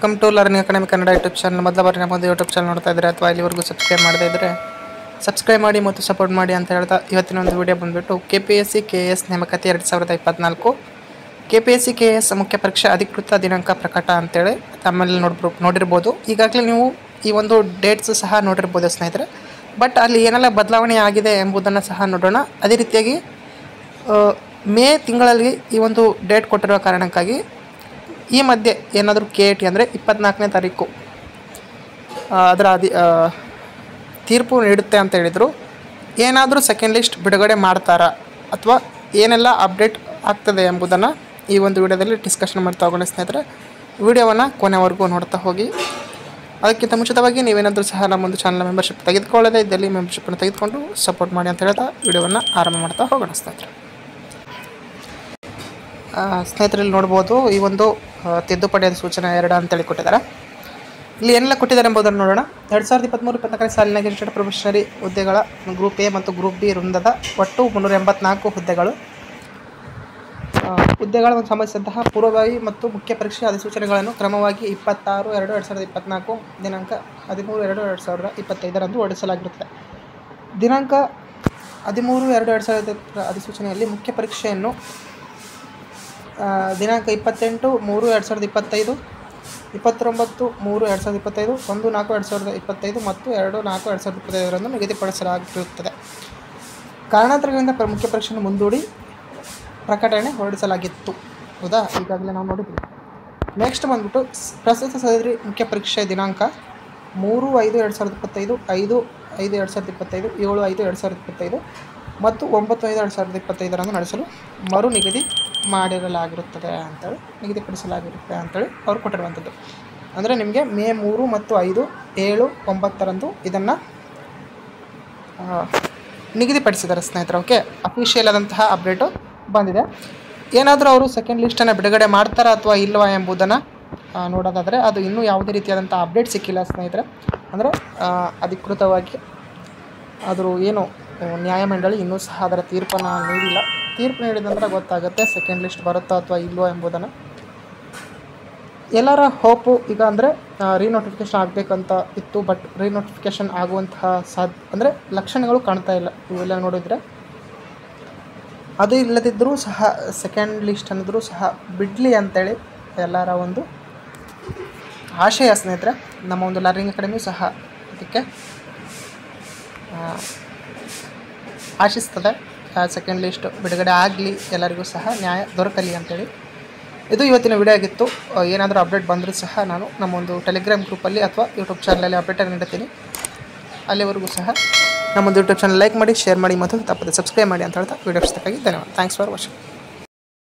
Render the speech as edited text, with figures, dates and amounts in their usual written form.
Welcome to learning academy Kannada YouTube channel. ಮೊದಲ ಬಾರಿ ನಮ್ಮದು ಯೂಟ್ಯೂಬ್ ಚಾನಲ್ ನೋಡ್ತಾ ಇದ್ದರೆ ಅಥವಾ ಇಲ್ಲಿವರೆಗೂ ಸಬ್ಸ್ಕ್ರೈಬ್ ಮಾಡದೇ ಇದ್ದರೆ ಸಬ್ಸ್ಕ್ರೈಬ್ ಮಾಡಿ ಮತ್ತು ಸಪೋರ್ಟ್ ಮಾಡಿ ಅಂತ ಹೇಳ್ತಾ ಇವತ್ತಿನ ಒಂದು ವಿಡಿಯೋ ಬಂದುಬಿಟ್ಟು KPSC KS ನೇಮಕಾತಿ 2024 KPSC KS ಮುಖ್ಯ ಪರೀಕ್ಷೆ ಅಧಿಕೃತ ದಿನಾಂಕ ಪ್ರಕಟ ಅಂತೇಳಿ ತಮ್ಮಲ್ಲಿ ನೋಡಿರ್ಬೋದು. ಈಗಾಗಲೇ ನೀವು ಈ ಒಂದು ಡೇಟ್ಸ್ ಸಹ ನೋಡಿರ್ಬೋದು ಸ್ನೇಹಿತರೆ. ಬಟ್ ಅಲ್ಲಿ ಏನೆಲ್ಲ ಬದಲಾವಣೆ ಆಗಿದೆ ಎಂಬುದನ್ನು ಸಹ ನೋಡೋಣ. ಅದೇ ರೀತಿಯಾಗಿ ಮೇ ತಿಂಗಳಲ್ಲಿ ಈ ಒಂದು ಡೇಟ್ ಕೊಟ್ಟಿರೋ ಕಾರಣಕ್ಕಾಗಿ ಈ ಮಧ್ಯೆ ಏನಾದರೂ KAT ಅಂದರೆ 24ನೇ ತಾರೀಕು ಅದರ ತೀರ್ಪು ನೀಡುತ್ತೆ ಅಂತ ಹೇಳಿದರು. ಏನಾದರೂ ಸೆಕೆಂಡ್ ಲಿಸ್ಟ್ ಬಿಡುಗಡೆ ಮಾಡ್ತಾರಾ ಅಥವಾ ಏನೆಲ್ಲ ಅಪ್ಡೇಟ್ ಆಗ್ತದೆ ಎಂಬುದನ್ನು ಈ ಒಂದು ವಿಡಿಯೋದಲ್ಲಿ ಡಿಸ್ಕಷನ್ ಮಾಡ್ತಾ ಹೋಗೋಣ ಸ್ನೇಹಿತರೆ. ವಿಡಿಯೋವನ್ನು ಕೊನೆವರೆಗೂ ನೋಡ್ತಾ ಹೋಗಿ. ಅದಕ್ಕಿಂತ ಮುಂಚಿತವಾಗಿ ನೀವೇನಾದರೂ ಸಹ ನಮ್ಮೊಂದು ಚಾನಲ್ ಮೆಂಬರ್ಶಿಪ್ ತೆಗೆದುಕೊಳ್ಳದೆ ಇದ್ದಲ್ಲಿ ಮೆಂಬರ್ಶಿಪ್ಪನ್ನು ತೆಗೆದುಕೊಂಡು ಸಪೋರ್ಟ್ ಮಾಡಿ ಅಂತ ಹೇಳ್ತಾ ವಿಡಿಯೋವನ್ನು ಆರಂಭ ಮಾಡ್ತಾ ಹೋಗೋಣ ಸ್ನೇಹಿತರೆ. ಸ್ನೇಹಿತರಲ್ಲಿ ನೋಡ್ಬೋದು ಈ ಒಂದು ತಿದ್ದುಪಡಿ ಅಧಿಸೂಚನೆ 2 ಅಂತೇಳಿ ಕೊಟ್ಟಿದ್ದಾರೆ. ಇಲ್ಲಿ ಏನೆಲ್ಲ ಕೊಟ್ಟಿದ್ದಾರೆ ಎಂಬುದನ್ನು ನೋಡೋಣ. 2023-24 ಸಾಲಿನ ಗೆಜೆಟೆಡ್ ಪ್ರೊಬೆಷನರಿ ಹುದ್ದೆಗಳ ಗ್ರೂಪ್ ಎ ಮತ್ತು ಗ್ರೂಪ್ ಬಿ ವೃಂದದ ಒಟ್ಟು 384 ಹುದ್ದೆಗಳ ಸಂಬಂಧಿಸಿದಂತಹ ಪೂರ್ವಭಾವಿ ಮತ್ತು ಮುಖ್ಯ ಪರೀಕ್ಷೆ ಅಧಿಸೂಚನೆಗಳನ್ನು ಕ್ರಮವಾಗಿ 26/2/2024 ದಿನಾಂಕ 13/2/2025 ಹೊರಡಿಸಲಾಗಿರುತ್ತದೆ. ದಿನಾಂಕ 13/2/2025 ಅಧಿಸೂಚನೆಯಲ್ಲಿ ಮುಖ್ಯ ಪರೀಕ್ಷೆಯನ್ನು ದಿನಾಂಕ 28/3/2025, 29/3/2025, 1/4/2025 ಮತ್ತು 2/4/2025 ನಿಗದಿಪಡಿಸಲಾಗಿರುತ್ತದೆ. ಕಾರಣಾಂತರಗಳಿಂದ ಮುಖ್ಯ ಪರೀಕ್ಷೆಯನ್ನು ಮುಂದೂಡಿ ಪ್ರಕಟಣೆ ಹೊರಡಿಸಲಾಗಿತ್ತು. ಹೌದಾ, ಈಗಾಗಲೇ ನಾವು ನೋಡಿದ್ವಿ. ನೆಕ್ಸ್ಟ್ ಬಂದ್ಬಿಟ್ಟು ಪ್ರಸ್ತುತ ಸದರಿ ಮುಖ್ಯ ಪರೀಕ್ಷೆ ದಿನಾಂಕ 3/5/2025, 5/5/2025, 7/5/2025 ಮತ್ತು 9/5/2025 ನಡೆಸಲು ಮರು ನಿಗದಿ ಮಾಡಿರಲಾಗಿರುತ್ತದೆ ಅಂತೇಳಿ ನಿಗದಿಪಡಿಸಲಾಗಿರುತ್ತೆ ಅಂತೇಳಿ ಅವ್ರು ಕೊಟ್ಟಿರುವಂಥದ್ದು. ಅಂದರೆ ನಿಮಗೆ ಮೇ 3 ಮತ್ತು 5, 7, 9 ಇದನ್ನು ನಿಗದಿಪಡಿಸಿದ್ದಾರೆ ಸ್ನೇಹಿತರೆ. ಓಕೆ, ಅಫಿಷಿಯಲ್ ಆದಂತಹ ಅಪ್ಡೇಟು ಬಂದಿದೆ. ಏನಾದರೂ ಅವರು ಸೆಕೆಂಡ್ ಲಿಸ್ಟನ್ನು ಬಿಡುಗಡೆ ಮಾಡ್ತಾರಾ ಅಥವಾ ಇಲ್ಲವಾ ಎಂಬುದನ್ನು ನೋಡೋದಾದರೆ ಅದು ಇನ್ನೂ ಯಾವುದೇ ರೀತಿಯಾದಂಥ ಅಪ್ಡೇಟ್ ಸಿಕ್ಕಿಲ್ಲ ಸ್ನೇಹಿತರೆ. ಅಂದರೆ ಅಧಿಕೃತವಾಗಿ ಆದರೂ ಏನು ನ್ಯಾಯಮಂಡಳಿ ಇನ್ನೂ ಸಹ ಅದರ ತೀರ್ಪನ್ನು ನೀಡಿಲ್ಲ. ತೀರ್ಪು ನೀಡಿದ ನಂತರ ಗೊತ್ತಾಗುತ್ತೆ ಸೆಕೆಂಡ್ ಲಿಸ್ಟ್ ಬರುತ್ತಾ ಅಥವಾ ಇಲ್ವೋ ಎಂಬುದನ್ನು. ಎಲ್ಲರ ಹೋಪು ಈಗ ಅಂದರೆ ರೀನೋಟಿಫಿಕೇಷನ್ ಆಗಬೇಕಂತ ಇತ್ತು. ಬಟ್ ರೀನೋಟಿಫಿಕೇಷನ್ ಆಗುವಂತಹ ಅಂದರೆ ಲಕ್ಷಣಗಳು ಕಾಣ್ತಾ ಇಲ್ಲ. ಇವೆಲ್ಲ ನೋಡಿದರೆ ಅದು ಇಲ್ಲದಿದ್ದರೂ ಸಹ ಸೆಕೆಂಡ್ ಲಿಸ್ಟ್ ಅನ್ನೋದ್ರೂ ಸಹ ಬಿಡಲಿ ಅಂತೇಳಿ ಎಲ್ಲರ ಒಂದು ಆಶಯ ಸ್ನೇಹಿತರೆ. ನಮ್ಮ ಒಂದು ಲರ್ನಿಂಗ್ ಅಕಾಡೆಮಿ ಸಹ ಅದಕ್ಕೆ ಆಶಿಸ್ತದೆ. ಸೆಕೆಂಡ್ ಲಿಸ್ಟ್ ಬಿಡುಗಡೆ ಆಗಲಿ, ಎಲ್ಲರಿಗೂ ಸಹ ನ್ಯಾಯ ದೊರಕಲಿ ಅಂತೇಳಿ. ಇದು ಇವತ್ತಿನ ವಿಡಿಯೋ ಆಗಿತ್ತು. ಏನಾದರೂ ಅಪ್ಡೇಟ್ ಬಂದರೂ ಸಹ ನಾನು ನಮ್ಮ ಒಂದು ಟೆಲಿಗ್ರಾಮ್ ಗ್ರೂಪಲ್ಲಿ ಅಥವಾ ಯೂಟ್ಯೂಬ್ ಚಾನಲಲ್ಲಿ ಅಪ್ಡೇಟನ್ನು ನೀಡುತ್ತೀನಿ. ಅಲ್ಲಿವರೆಗೂ ಸಹ ನಮ್ಮೊಂದು ಯೂಟ್ಯೂಬ್ ಚಾನಲ್ ಲೈಕ್ ಮಾಡಿ, ಶೇರ್ ಮಾಡಿ ಮತ್ತು ತಪ್ಪದೆ ಸಬ್ಸ್ಕ್ರೈಬ್ ಮಾಡಿ ಅಂತ ಹೇಳ್ತಾ ವಿಡಿಯೋ ಇಷ್ಟಕ್ಕಾಗಿ ಧನ್ಯವಾದ. Thanks for watching.